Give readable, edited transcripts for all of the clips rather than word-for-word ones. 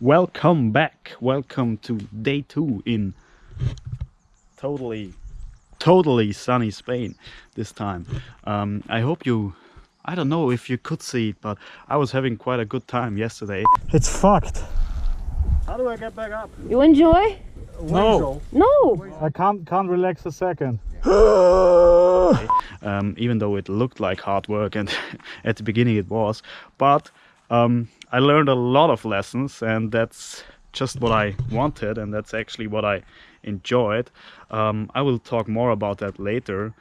Welcome back. Welcome to day 2 in totally sunny Spain this time. I hope you, I don't know if you could see it, but I was having quite a good time yesterday. It's fucked. How do I get back up? You enjoy? No. No. I can't relax a second. Even though it looked like hard work, and at the beginning it was, but I learned a lot of lessons, and that's just what I wanted, and that's actually what I enjoyed. I will talk more about that later.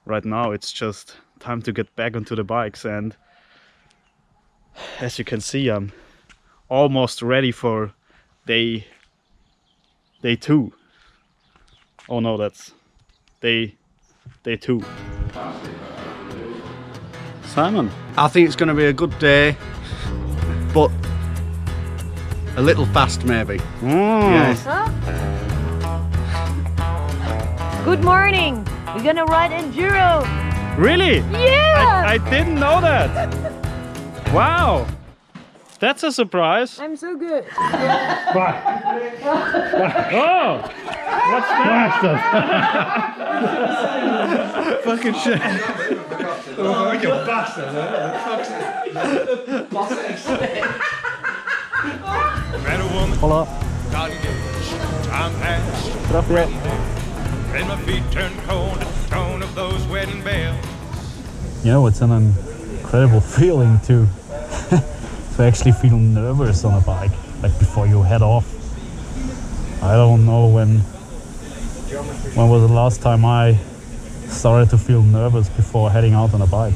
Right now it's just time to get back onto the bikes, and as you can see, I'm almost ready for day 2. Oh no, that's day 2. Simon, I think it's going to be a good day, but a little fast maybe. Yes. Huh? Good morning. We're gonna ride enduro. really? Yeah. I didn't know that. Wow, that's a surprise. I'm so good. Oh, what's that? Fucking shit. Oh, you bastard! Hola. Time passed, Gracias. and my feet turned cold at the tone of those wedding bells. You know, it's an incredible feeling to actually feel nervous on a bike, like before you head off. I don't know when was the last time I started to feel nervous before heading out on a bike.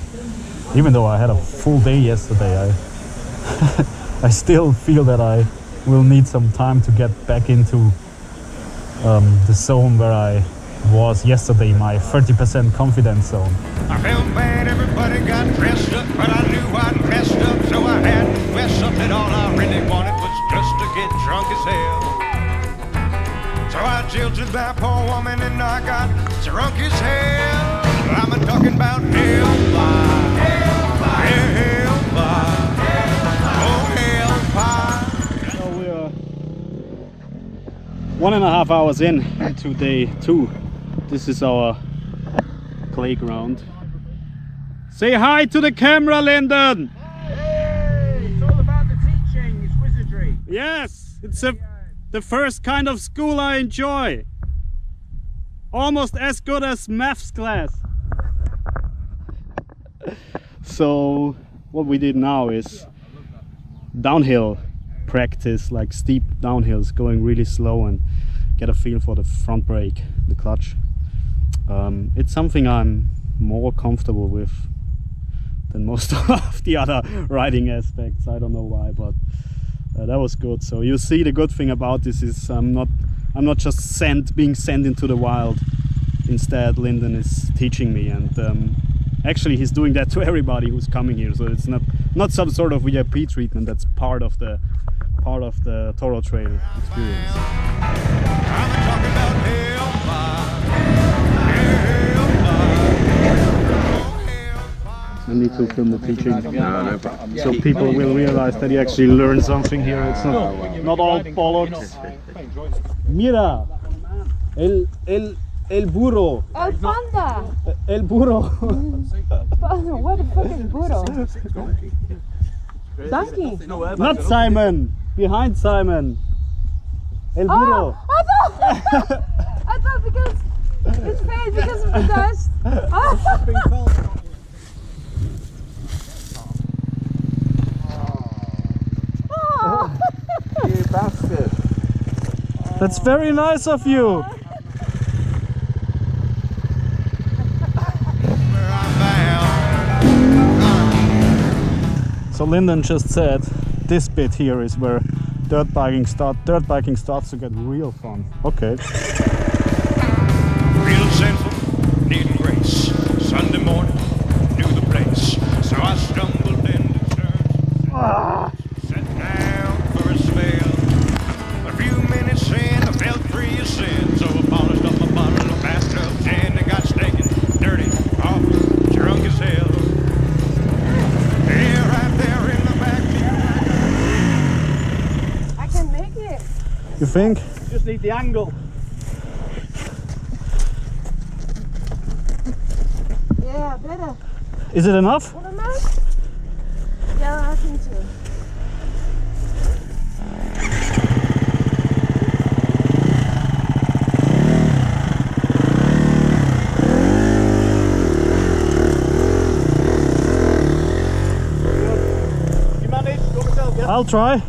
Even though I had a full day yesterday, I still feel that I will need some time to get back into the zone where I was yesterday, my 30% confidence zone. I felt bad, everybody got dressed up, but I knew I'd messed up, so I had to mess up, and all I really wanted was just to get drunk as hell. So I jilted that poor woman, and I got drunk as hell. I'm a talking about hellfire, hellfire, oh hellfire. So we're 1.5 hours into day 2. This is our playground. Say hi to the camera, Lyndon! Hey, it's all about the teaching, it's wizardry. Yes, it's the first kind of school I enjoy. Almost as good as maths class. So what we did now is downhill practice, like steep downhills, going really slow and get a feel for the front brake, the clutch. It's something I'm more comfortable with than most of the other riding aspects. I don't know why, but that was good. So you see, the good thing about this is I'm not just being sent into the wild. Instead, Lyndon is teaching me, and actually he's doing that to everybody who's coming here. So it's not some sort of VIP treatment. That's part of the Toro Trail experience. I'm talking about hellfire, I need to film the teaching, so people will realize that you actually learn something here. It's not all bollocks. Mira, el burro. El panda. El burro. What the fuck is burro? Donkey. Not Simon. Behind Simon. El burro. I thought because it's fade because of the dust. You bastard. That's very nice of you. So Lyndon just said this bit here is where dirt biking starts to get real fun. Okay. real sinful, needing grace. Sunday morning, knew the place, so I stumbled into church. Sat down for a spell. A few minutes in, I felt free of sin, so I polished up my bottle of bathtub gin and got stinking, dirty, awful, drunk as hell. Yeah, right there in the back. You think? Just need the angle. Yeah, better. Is it enough? What am I? Yeah, I think so. You managed? Go myself, yeah? I'll try.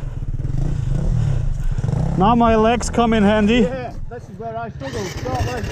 Now my legs come in handy. Yeah, this is where I struggle. Start legs.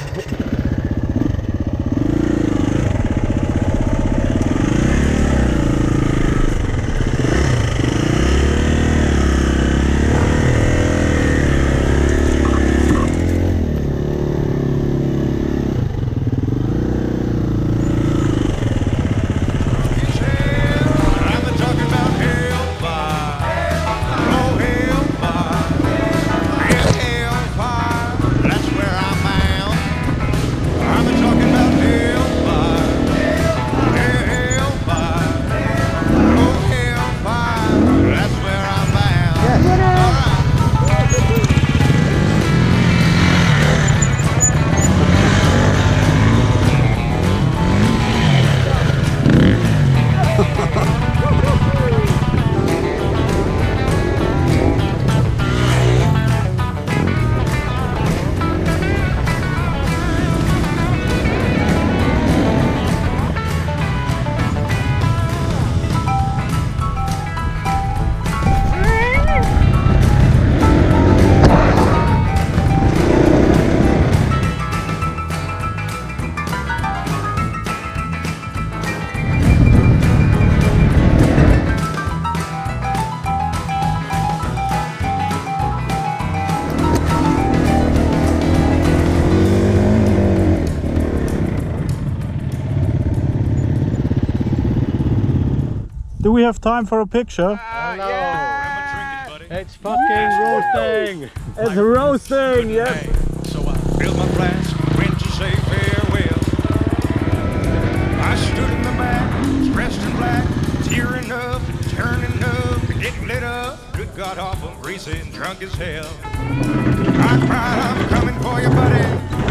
Do we have time for a picture? It's fucking roasting. It's roasting, yes. So I filled my flask, went to say farewell. I stood in the back, dressed in black, tearing up and turning up and getting lit up. Good God, awful, greasy and drunk as hell. I cried, I'm coming for you, buddy.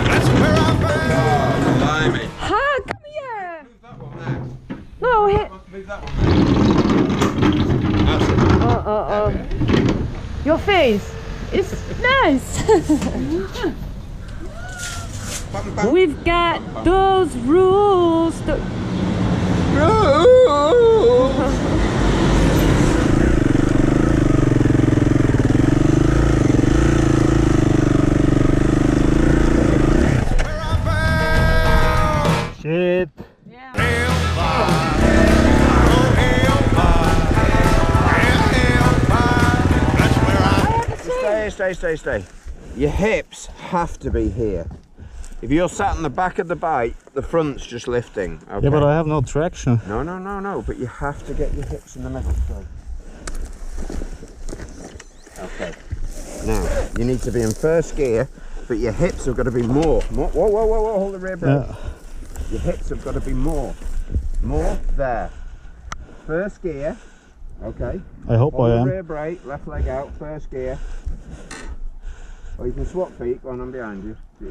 That's where I'm found. Ha, come here! No, hit. Your face. It's nice. We've got those rules. Shit. Stay. Your hips have to be here. If you're sat on the back of the bike, the front's just lifting. Okay? Yeah, but I have no traction. No. But you have to get your hips in the middle. Okay. Now, you need to be in first gear, but your hips have got to be more. Whoa, hold the rear brake. Yeah. Your hips have got to be more there. First gear. Okay. I hope Hold I the am. rear brake, left leg out, first gear. Or you can swap feet, go on, I'm behind you. Now,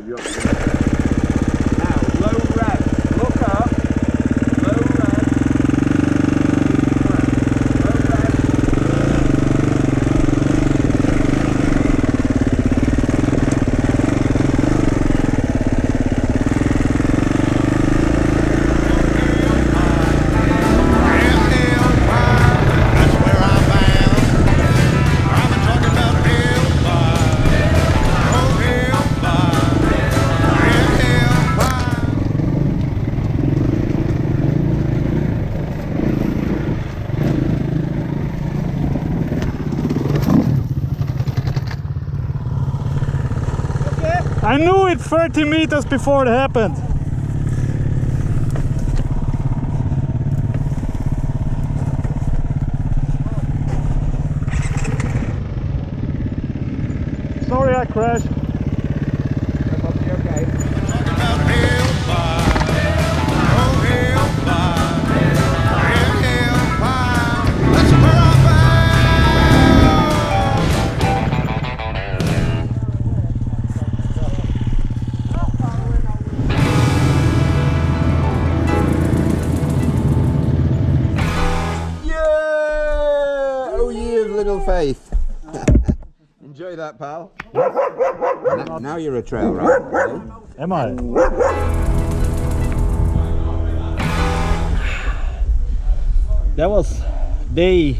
low rev, look up, low rev. I knew it 30 meters before it happened. Sorry I crashed. little Faith. Enjoy that, pal. Now you're a trail rider. Am I? That was day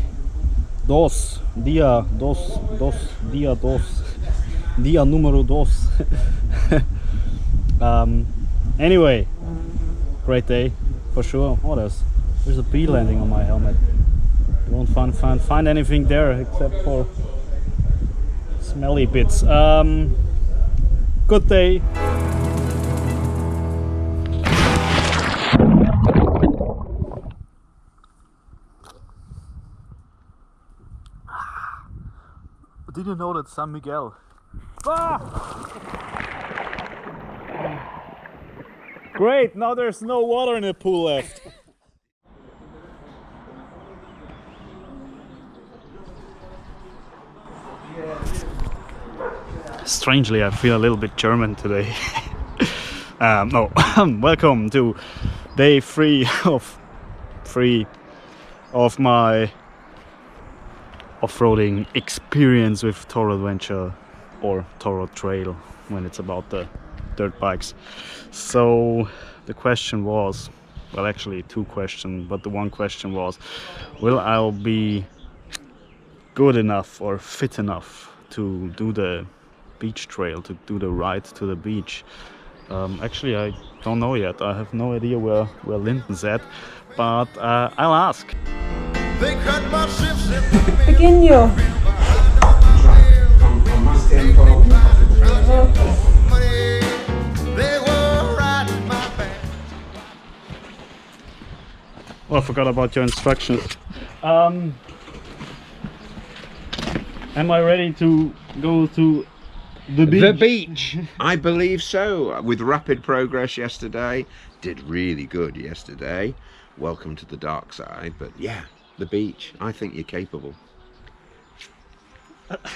dos, dia número dos. Anyway, great day for sure. Oh, there's a bee landing on my helmet. You won't find anything there except for smelly bits. Good day. Did you know that San Miguel? Great, now there's no water in the pool left. Strangely, I feel a little bit German today. Welcome to day 3 of my off-roading experience with Toro Adventure or Toro Trail when it's about the dirt bikes. So the question was, well, actually 2 questions, but the one question was, will I be good enough or fit enough to do the beach trail, to do the ride to the beach? Actually, I don't know yet. I have no idea where Linton's at, but I'll ask. Pequeño. Oh, I forgot about your instructions. Am I ready to go to the beach? The beach. I believe so. With rapid progress yesterday. Did really good yesterday. Welcome to the dark side, but yeah. The beach. I think you're capable. Wait for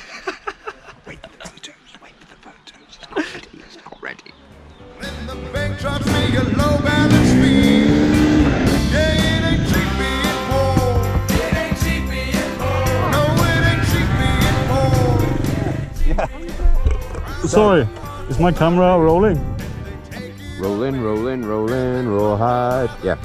the photos. Wait for the photos. It's not ready. It's not ready. When the bank drops me a low balance speed. Yeah, it ain't cheap being poor. It ain't cheap being poor. No, it ain't cheap being poor. Sorry, is my camera rolling? Rolling, rolling, rolling, roll high. Yeah.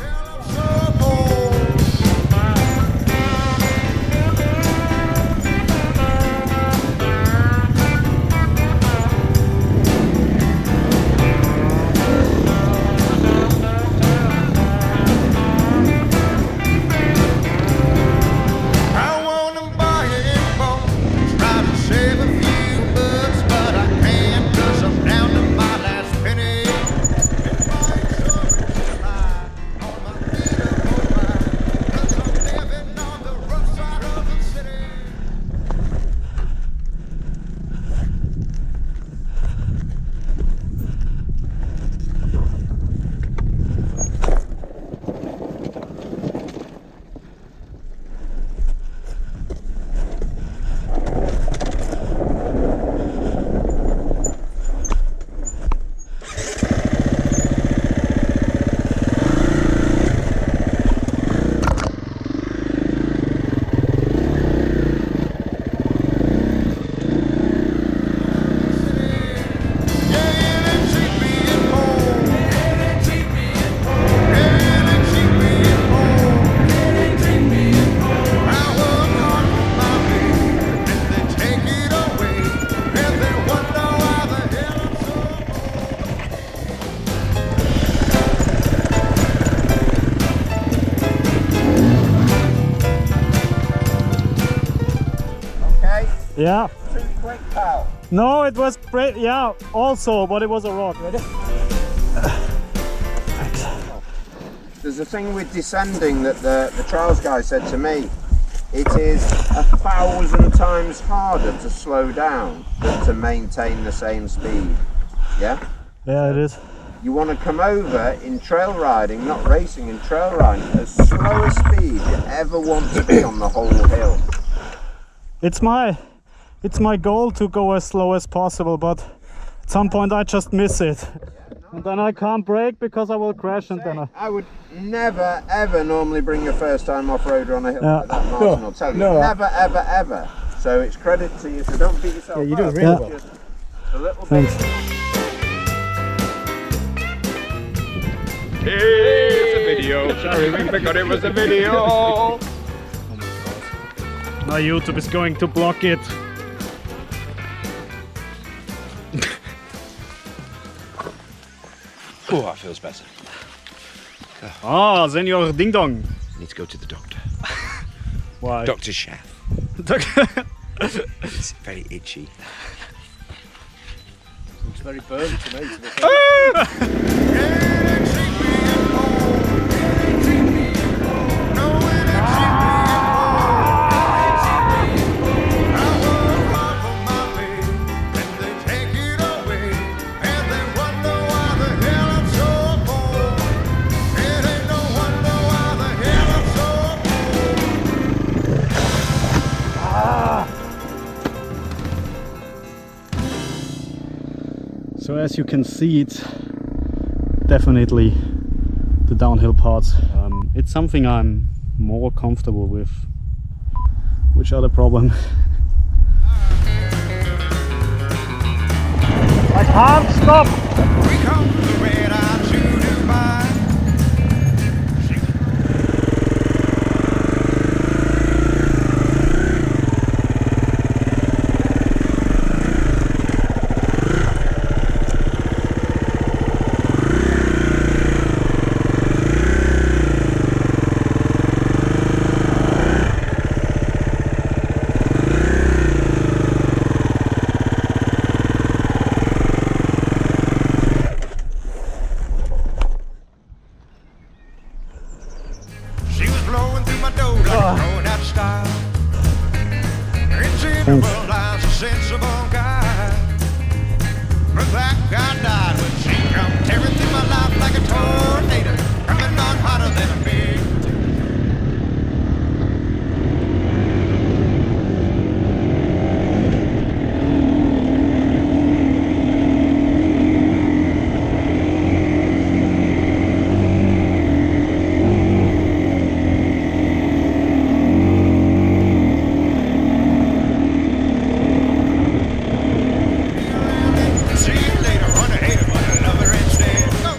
Yeah. Too quick, pal. No, it was yeah, also, but it was a rock. Ready? There's a thing with descending that the trials guy said to me. It is 1,000 times harder to slow down than to maintain the same speed. Yeah? Yeah, it is. You want to come over in trail riding, not racing, in trail riding, as slow a speed you ever want to be on the whole hill. It's my goal to go as slow as possible, but at some point I just miss it. Yeah, no, And then I can't brake because I will crash, and then I would never ever normally bring a first time off-roader on a hill like that, Martin, I'll tell you. Never ever ever. So it's credit to you, so don't beat yourself up. you do really well. Just a little Thanks. bit. It's a video. Sorry, we forgot it was a video. Now YouTube is going to block it. Oh, that feels better. Ah, Senor Ding Dong. Need to go to the doctor. Why? Dr. Chef. It's very itchy. It's very burnt to me. So as you can see, it's definitely the downhill parts. It's something I'm more comfortable with. Which other problem? I can't stop! We come to red eye to Dubai. She was blowing through my door like throwing out style. Into the world I was a sensible guy. But that guy died when she come tearing through my life like a tornado, coming on hotter than a big. See you later, on a hater, but I love her instead. Go.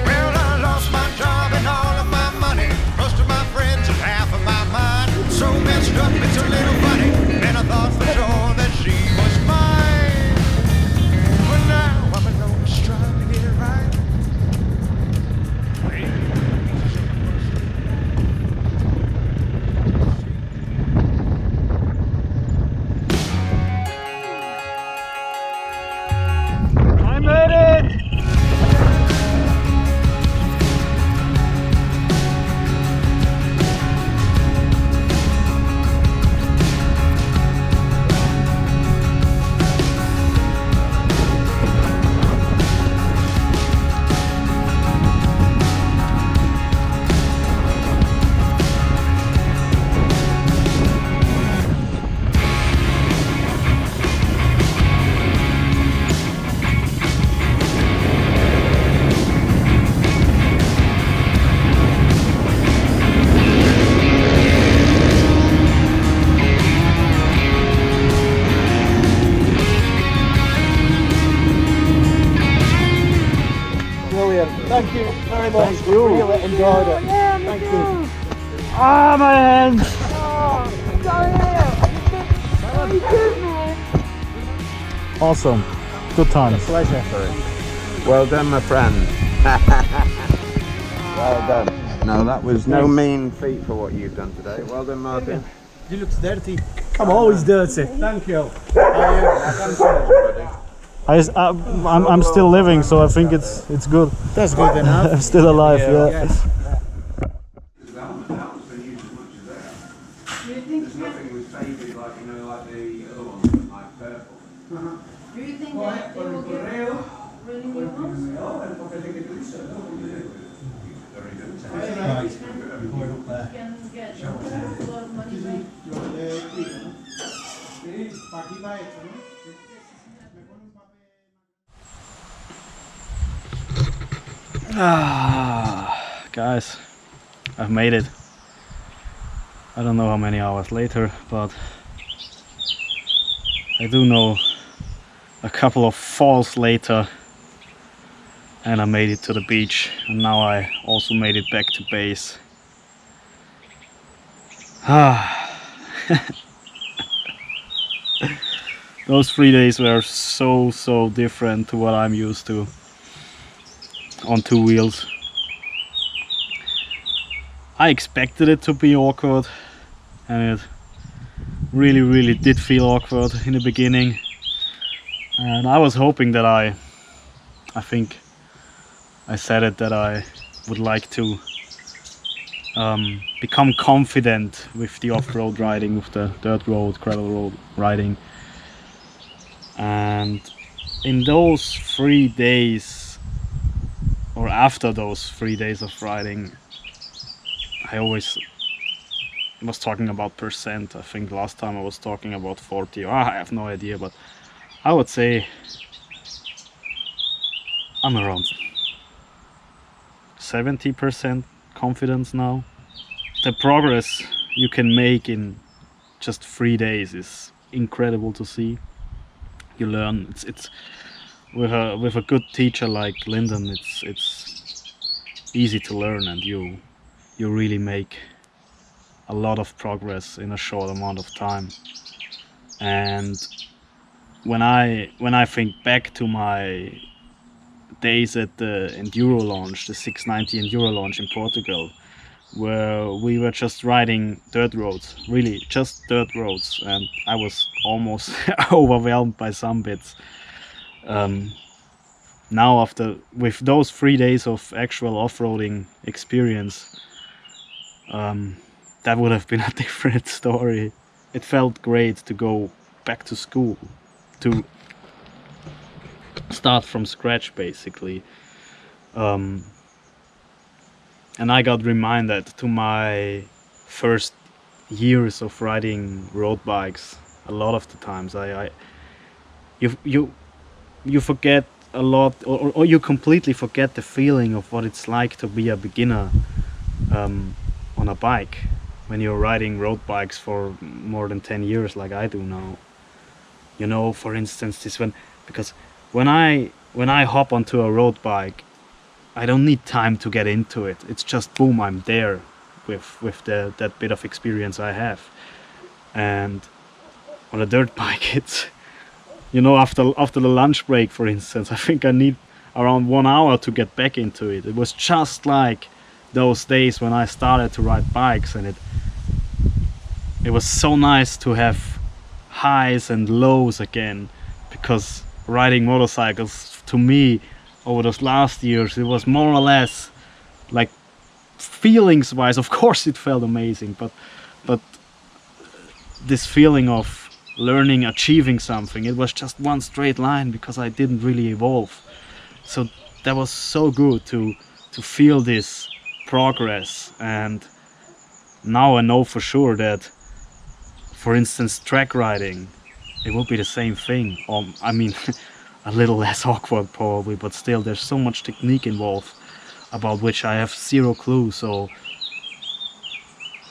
Well, I lost my job and all of my money, most of my friends and half of my mind. So messed up, it's a little funny, and I thought for sure that she was mine. But now I'm alone, just trying to get it right. I made it! Brilliant. Thank you very much. Thank you. Really enjoyed it. Yeah, me too. Ah, my hands! Oh, you good, man. Awesome. Good times. Pleasure. Well done, my friend. Well done. No, that was no mean feat for what you've done today. Well done, Martin. You look dirty. I'm always dirty. Thank you. I'm still living, so I think it's good. That's good enough. I'm still alive, yeah. Yes. Do you think that they will get really new ones? Guys, I've made it. I don't know how many hours later, but I do know a couple of falls later, and I made it to the beach, and now I also made it back to base. Those 3 days were so different to what I'm used to on 2 wheels. I expected it to be awkward, and it really did feel awkward in the beginning, and I was hoping that I think I said it, that I would like to become confident with the off-road riding, with the dirt road, gravel road riding. And in those 3 days, or after those 3 days of riding, I always was talking about percent. I think last time I was talking about 40, or I have no idea, but I would say I'm around 70% confidence now. The progress you can make in just 3 days is incredible to see. You learn. It's with a good teacher like Lyndon. It's easy to learn, and you really make a lot of progress in a short amount of time. And when I think back to my days at the enduro launch, the 690 enduro launch in Portugal, where we were just riding dirt roads, really just dirt roads, and I was almost overwhelmed by some bits. Now with those 3 days of actual off-roading experience, that would have been a different story. It felt great to go back to school, to start from scratch basically. And I got reminded to my first years of riding road bikes. A lot of the times you forget a lot, or you completely forget the feeling of what it's like to be a beginner on a bike when you're riding road bikes for more than 10 years like I do now. You know, for instance, because when I hop onto a road bike, I don't need time to get into it. It's just boom, I'm there with that bit of experience I have. And on a dirt bike, it's, you know, after the lunch break, for instance, I think I need around 1 hour to get back into it. It was just like those days when I started to ride bikes, and it was so nice to have highs and lows again, because riding motorcycles to me over those last years, it was more or less like, feelings wise, of course it felt amazing, but this feeling of learning, achieving something, it was just one straight line, because I didn't really evolve. So that was so good to feel this progress. And now I know for sure that, for instance, track riding, it will be the same thing. I mean, a little less awkward probably, but still there's so much technique involved about which I have zero clue. So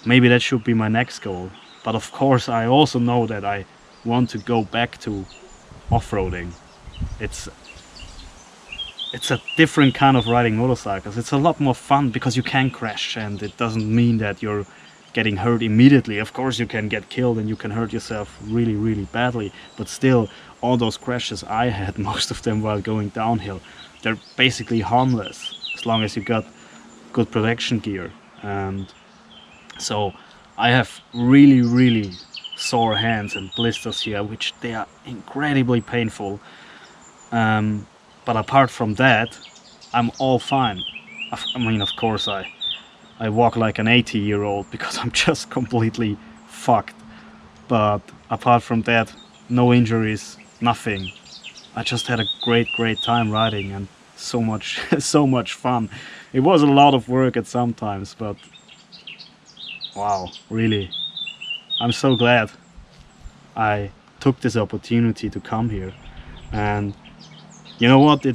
maybe that should be my next goal. But of course I also know that I want to go back to off-roading. It's a different kind of riding motorcycles. It's a lot more fun because you can crash, and it doesn't mean that you're getting hurt immediately. Of course you can get killed and you can hurt yourself really badly, but still, all those crashes I had, most of them while going downhill, they're basically harmless as long as you got good protection gear. And so I have really sore hands and blisters here, which they are incredibly painful. But apart from that, I'm all fine. I mean, of course I walk like an 80-year-old because I'm just completely fucked. But apart from that, no injuries, nothing. I just had a great time riding, and so much so much fun. It was a lot of work at some times, but wow, really, I'm so glad I took this opportunity to come here. And you know what,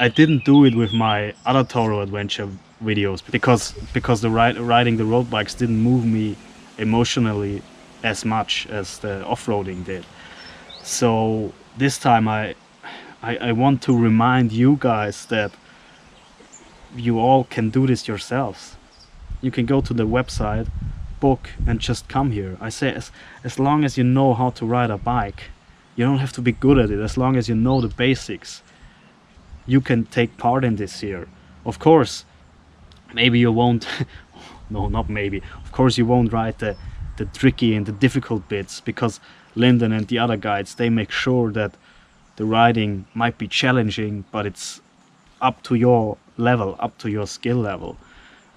I didn't do it with my other Toro adventure videos because the riding the road bikes didn't move me emotionally as much as the off-roading did. So this time I want to remind you guys that you all can do this yourselves. You can go to the website, book, and just come here. I say as long as you know how to ride a bike, you don't have to be good at it. As long as you know the basics, you can take part in this here. Of course, maybe you won't no, not maybe, of course you won't ride the tricky and the difficult bits, because Lyndon and the other guides, they make sure that the riding might be challenging, but it's up to your level, up to your skill level.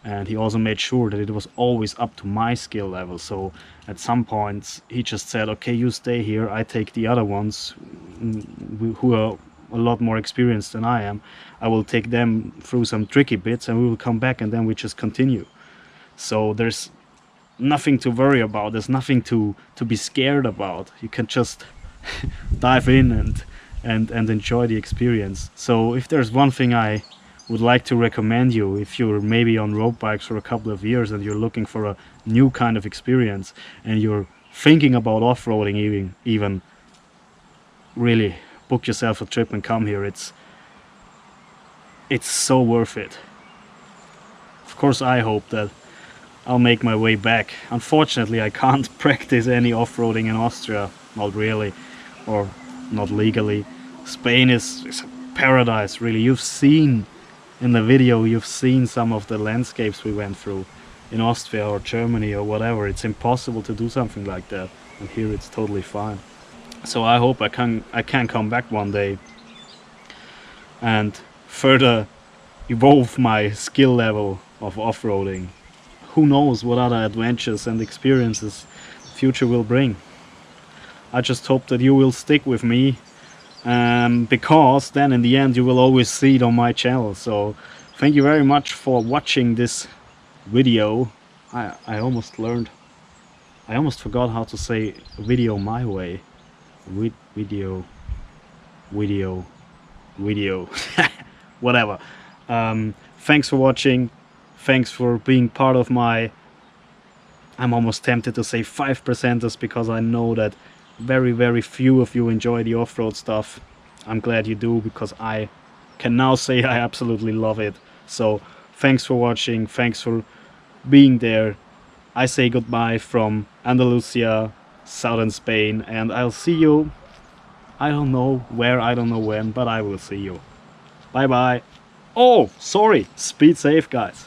And he also made sure that it was always up to my skill level. So at some points he just said, okay, you stay here, I take the other ones who are a lot more experienced than I am. I will take them through some tricky bits and we will come back and then we just continue. So there's nothing to worry about, there's nothing to be scared about. You can just dive in and enjoy the experience. So if there's one thing I would like to recommend you, if you're maybe on road bikes for a couple of years and you're looking for a new kind of experience and you're thinking about off-roading even, really book yourself a trip and come here. It's so worth it. Of course, I hope that I'll make my way back. Unfortunately, I can't practice any off-roading in Austria, not really, or not legally. Spain is a paradise, really. You've seen in the video, you've seen some of the landscapes we went through in Austria or Germany or whatever. It's impossible to do something like that, and here it's totally fine. So I hope I can come back one day and further evolve my skill level of off-roading. Who knows what other adventures and experiences the future will bring. I just hope that you will stick with me, because then in the end you will always see it on my channel. So thank you very much for watching this video. I almost forgot how to say video my way. Video whatever. Thanks for watching. Thanks for being part of my, I'm almost tempted to say 5%ers, because I know that very few of you enjoy the off-road stuff. I'm glad you do, because I can now say I absolutely love it. So thanks for watching, thanks for being there. I say goodbye from Andalucia, southern Spain, and I'll see you, I don't know where, I don't know when, but I will see you. Bye bye. Oh, sorry, speed safe, guys.